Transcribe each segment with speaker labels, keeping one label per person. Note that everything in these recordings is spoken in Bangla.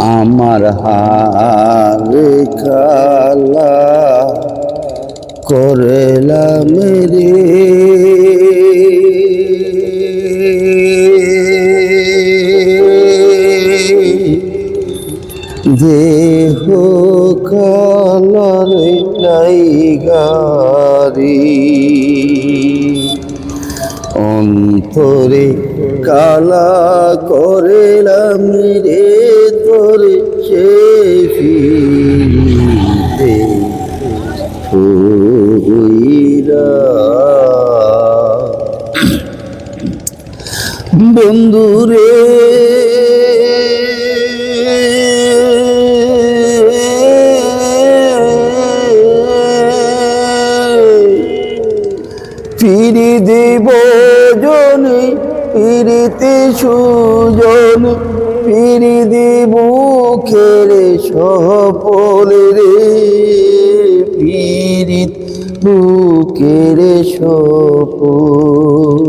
Speaker 1: আমার হারে খালা করলাম রে দেহ কালার লাইগারি অন্তরে কালা করলাম রে তোরে সে ফিরিতে হইরা বন্ধুরে ফিরি দেব জনে ফিরিতে সুজন ফিরি দেব খেলে সফল রে ফিরি বুকের সফল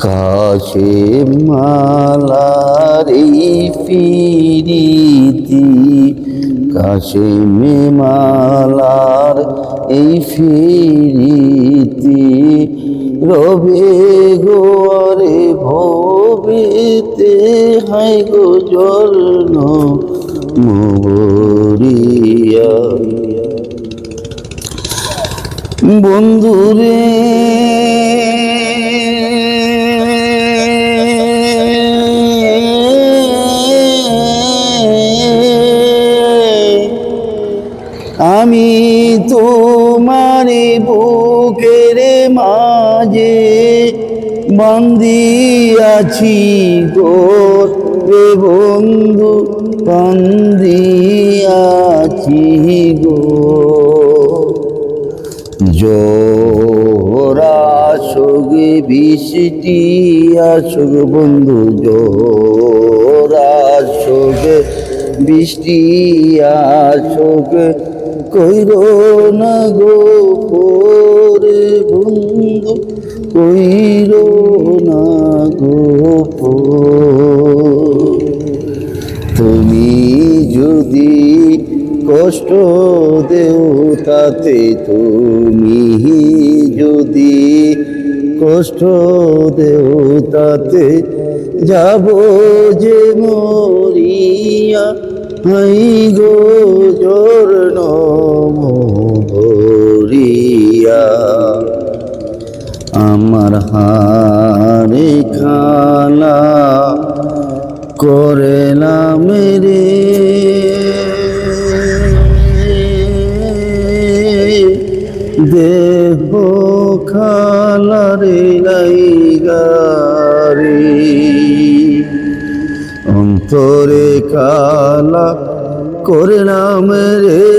Speaker 1: কাশে মালারি ফিরিতি কাশে মালার এই ফিরিতি রবে গোয়ারে ভবিতে হাই গো জল মরিয়া বন্ধুরে আমি তোমার বুকের মাঝে বান্ধিয়াছি গো রে বন্ধু বান্ধিয়াছি গো জোরা আসুক বৃষ্টি আসুক বন্ধু জোরা আসুক বৃষ্টি আসুক কইরো না গো পরে বন্ধু কইরো না গো তুমি যদি কষ্ট দেও তাতে তুমি যদি কষ্ট দেও তাতে যাব যে মরিয়া হাই গো জর্ণ ভরিয়া আমার হারে খালা করলাম রে দেহ খালারে লাইগারি অন্তরে কালা করলাম রে